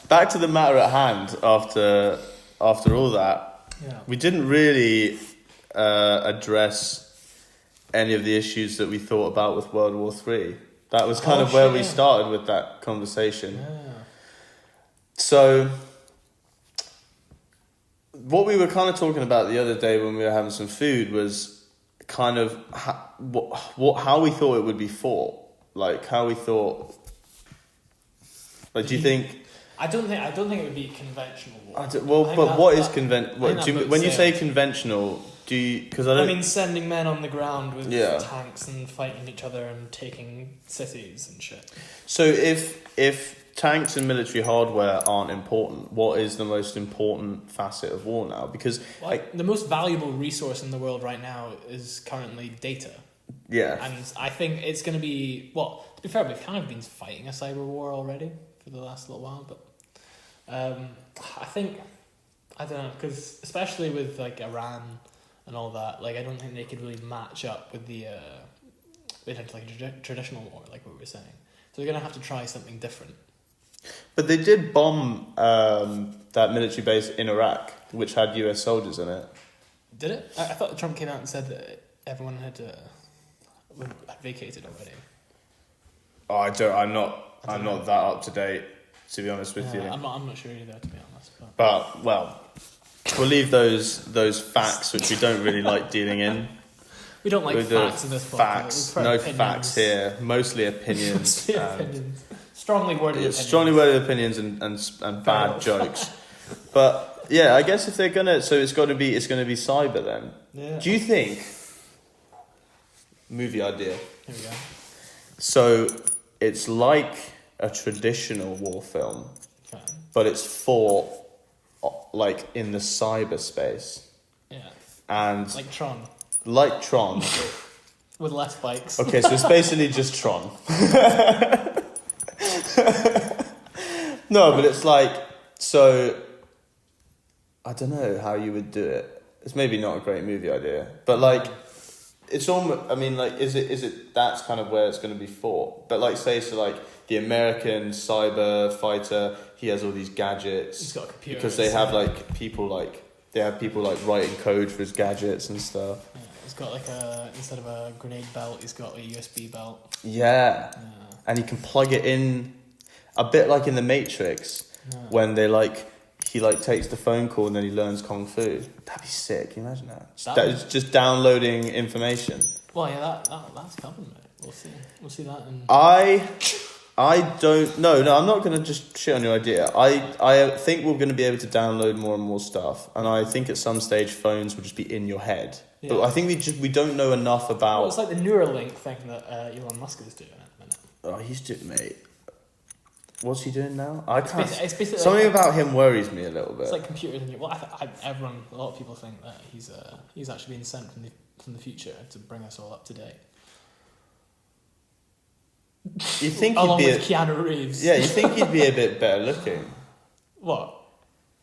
back to the matter at hand after all that. Yeah. We didn't really address any of the issues that we thought about with World War III. That was kind of where we started with that conversation. Yeah. So, what we were kind of talking about the other day when we were having some food was kind of how we thought it would be fought. Like, how we thought... Like, do you think... I don't think it would be conventional war. But what is conventional? When you say conventional... Because I mean, sending men on the ground with tanks and fighting each other and taking cities and shit. So if tanks and military hardware aren't important, what is the most important facet of war now? Because the most valuable resource in the world right now is currently data. Yeah. And I think it's going to be... Well, to be fair, we've kind of been fighting a cyber war already for the last little while, but I think... I don't know, because especially with like Iran... and all that, like I don't think they could really match up with the traditional war, like what we were saying. So they're gonna have to try something different. But they did bomb that military base in Iraq, which had US soldiers in it. Did it? I thought Trump came out and said that everyone had vacated already. Oh, I'm not that up to date, to be honest with you. I'm not sure either, to be honest. But well. We'll leave those facts which we don't really like dealing in. We don't like facts in this podcast. No facts here. Mostly opinions. Strongly worded opinions. Strongly worded opinions and bad jokes. But yeah, I guess if they're gonna, so it's gonna be cyber then. Yeah. Do you think? Movie idea. Here we go. So it's like a traditional war film, but it's fought like in the cyberspace. Yeah. And like Tron. With less bikes. Okay, so it's basically just Tron. No, but it's like, so I don't know how you would do it. It's maybe not a great movie idea, but like it's almost, I mean, like is it that's kind of where it's going to be fought. But like say so like the American cyber fighter, he has all these gadgets. He's got a computer. Because they have people writing code for his gadgets and stuff. Yeah, he's got like instead of a grenade belt, he's got a USB belt. Yeah. And he can plug it in a bit like in the Matrix when they like he like takes the phone call and then he learns kung fu. That'd be sick. Can you imagine that? Just downloading information. Well, yeah, that's coming, mate. We'll see. We'll see that. I don't know. No, I'm not going to just shit on your idea. I think we're going to be able to download more and more stuff, and I think at some stage phones will just be in your head. Yeah. But I think we don't know enough about. Well, it's like the Neuralink thing that Elon Musk is doing at the minute. Oh, he's doing, mate. What's he doing now? I can't. It's basically something like, about him worries me a little bit. It's like computers in your. Well, a lot of people think that he's actually being sent from the future to bring us all up to date. You think along he'd be with Keanu Reeves? Yeah, you think he'd be a bit better looking. What?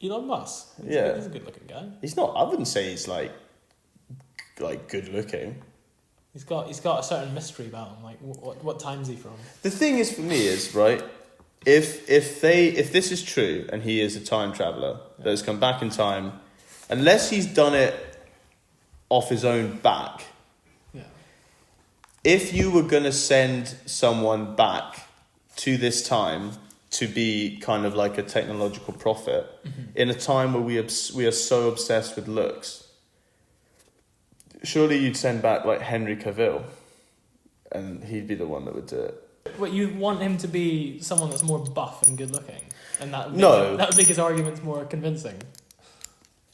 Elon Musk? He's a good looking guy. He's not. I wouldn't say he's like good looking. He's got a certain mystery about him. Like what time's he from? The thing is, for me, is right. If this is true and he is a time traveller that has come back in time, unless he's done it off his own back. If you were going to send someone back to this time to be kind of like a technological prophet, in a time where we are so obsessed with looks, surely you'd send back like Henry Cavill, and he'd be the one that would do it. But you want him to be someone that's more buff and good looking, and that would make his arguments more convincing.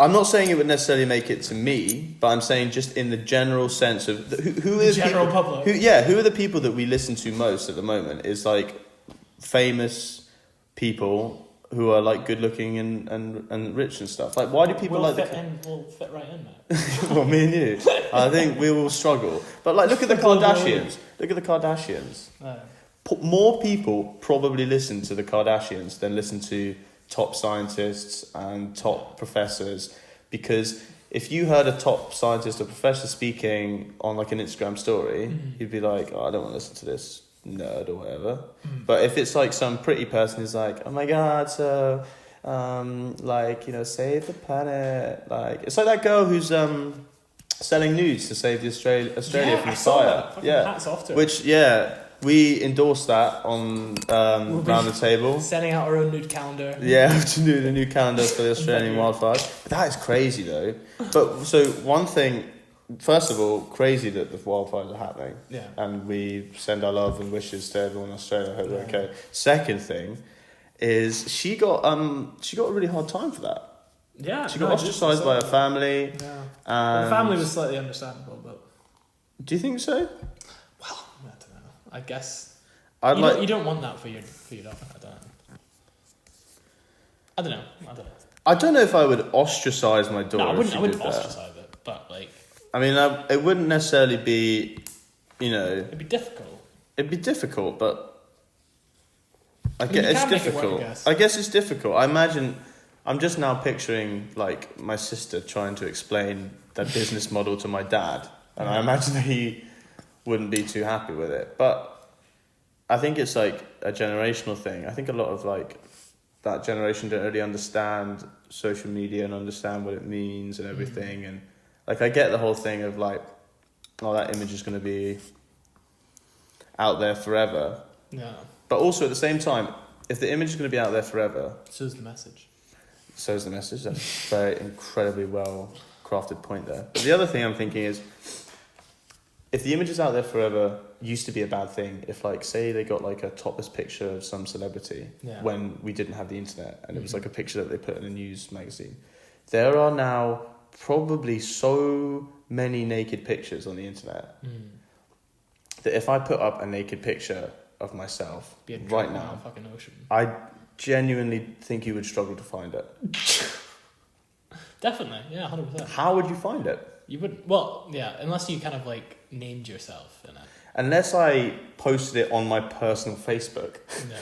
I'm not saying it would necessarily make it to me, but I'm saying just in the general sense of who is the general public. Who are the people that we listen to most at the moment? Is like famous people who are like good looking and rich and stuff. Like, why do people we'll fit right in, mate. Well, me and you, I think we will struggle. But like, look at the Kardashians. Look at the Kardashians. More people probably listen to the Kardashians than listen to top scientists and top professors, because if you heard a top scientist or professor speaking on like an Instagram story, you'd be like, oh, I don't want to listen to this nerd or whatever. But if it's like some pretty person who's like, oh my god, so like, you know, save the planet, like it's like that girl who's selling nudes to save the Australia from fire. Hats off to her. Which we endorse that on round the table. Sending out our own nude calendar. Yeah, we have to do the new calendar for the Australian wildfires. That is crazy though. But so one thing, first of all, crazy that the wildfires are happening. Yeah. And we send our love and wishes to everyone in Australia. I hope they're okay. Second thing is she got a really hard time for that. Yeah. She got ostracised by her family. Yeah. Her family was slightly understandable, but. Do you think so? Well, I don't know. I guess you don't want that for your daughter. I don't know. I don't know if I would ostracise my daughter. No, I wouldn't ostracise it, but like. I mean, it wouldn't necessarily be, you know. It'd be difficult. It'd be difficult, but I mean, guess it's difficult. difficult. I guess it's difficult. I imagine. I'm just now picturing like my sister trying to explain that business model to my dad, and I imagine that he wouldn't be too happy with it. But I think it's like a generational thing. I think a lot of like that generation don't really understand social media and understand what it means and everything. And like I get the whole thing of like, oh, that image is going to be out there forever. Yeah. But also at the same time, if the image is going to be out there forever, so's the message. So's the message. That's a very incredibly well crafted point there. But the other thing I'm thinking is, if the image is out there forever, used to be a bad thing. If like, say they got like a topless picture of some celebrity when we didn't have the internet, and it was like a picture that they put in a news magazine. There are now probably so many naked pictures on the internet that if I put up a naked picture of myself right now, fucking ocean. I genuinely think you would struggle to find it. Definitely, yeah, 100%. How would you find it? You wouldn't. Well, yeah, unless you kind of like named yourself in it. Unless I posted it on my personal Facebook. No.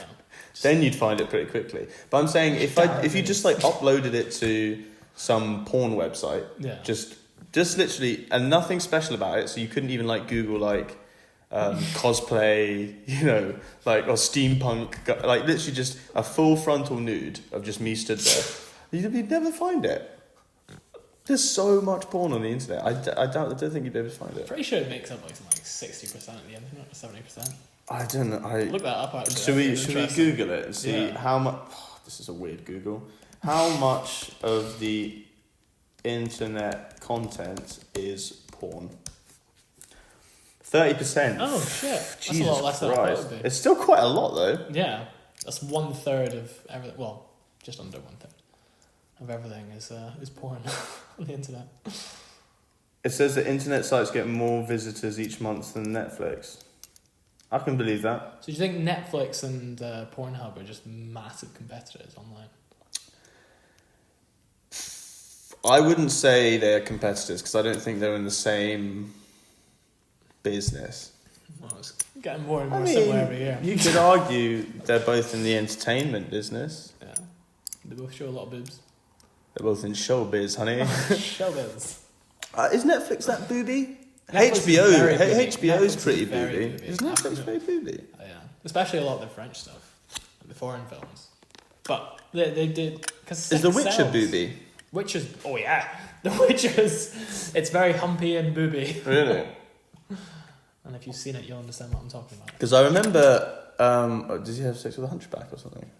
Then you'd find it pretty quickly. But I'm saying if you just like uploaded it to some porn website, just literally, and nothing special about it, so you couldn't even like Google like cosplay, you know, like, or steampunk, like literally just a full frontal nude of just me stood there, you'd never find it. There's so much porn on the internet. I don't think you'd be able to find it. Pretty sure it makes up like something like 60% of the internet, 70%. I don't know. Look that up. Actually. Should we Google it and see how much? Oh, this is a weird Google. How much of the internet content is porn? 30%. Oh shit! That's Jesus a lot less than I thought it would be. It's still quite a lot though. Yeah, that's 1/3 of everything. Well, just under 1/3 of everything is porn on the internet. It says that internet sites get more visitors each month than Netflix. I can believe that. So do you think Netflix and Pornhub are just massive competitors online? I wouldn't say they're competitors because I don't think they're in the same business. Well, it's getting more and more similar every year. You could argue they're both in the entertainment business. Yeah, they both show a lot of boobs. They're both in showbiz, honey. Showbiz. Is Netflix that booby? Netflix is HBO's Netflix pretty is very booby. booby. Is Netflix very booby? Oh, yeah, especially a lot of their French stuff, like the foreign films. But they did because Is The Witcher booby? Witcher's, oh yeah, The Witcher's. It's very humpy and booby. Really? And if you've seen it, you'll understand what I'm talking about. Because I remember, did he have sex with a hunchback or something?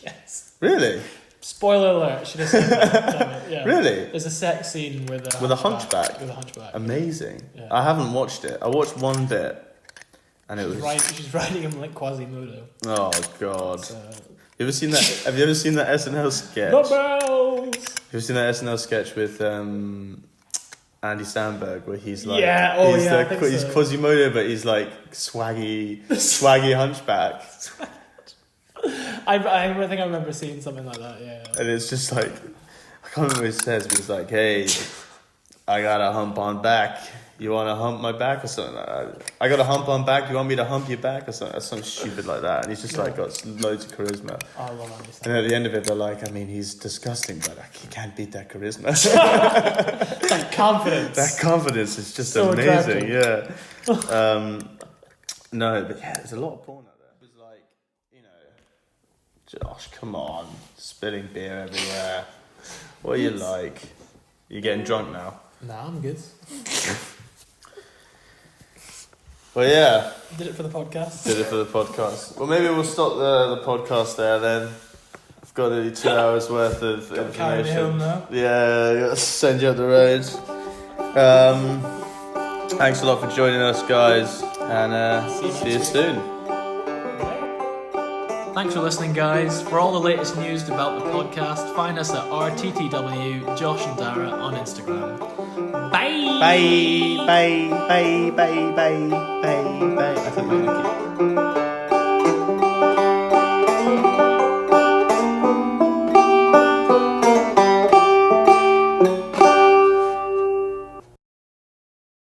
Yes. Really? Spoiler alert! Should have said that. Yeah. Really? There's a sex scene with a hunchback. With a hunchback. Amazing. Yeah. I haven't watched it. I watched one bit, and it was. She's riding him like Quasimodo. Oh God! You ever seen that? Have you ever seen that SNL sketch? The bells. Have you seen that SNL sketch with Andy Samberg where he's like, he's Quasimodo, but he's like swaggy hunchback. I think I remember seeing something like that. Yeah. And it's just like, I can't remember what he says, but he's like, "Hey, I got a hump on back. You want to hump my back or something like that? I got a hump on back. You want me to hump your back or something stupid like that?" And he's just like got loads of charisma. I love Andy Samberg. And at the end of it, they're like, "I mean, he's disgusting, but he can't beat that charisma." That confidence. That confidence is just so amazing. attractive. Yeah. No, but yeah, there's a lot of porn out there. It was like, Josh, come on, spilling beer everywhere. What are you like? You getting drunk now? Nah, I'm good. Well, yeah. Did it for the podcast. Did it for the podcast. Well, maybe we'll stop the podcast there then. I've got nearly 2 hours worth of information. Carry me home now. Yeah, I gotta send you up the road. Thanks a lot for joining us, guys, and see you soon. Thanks for listening, guys. For all the latest news about the podcast, find us at RTTW Josh and Darragh on Instagram. Bye! Bye, bye, bye, bye, bye, bye, bye. I think we're gonna keep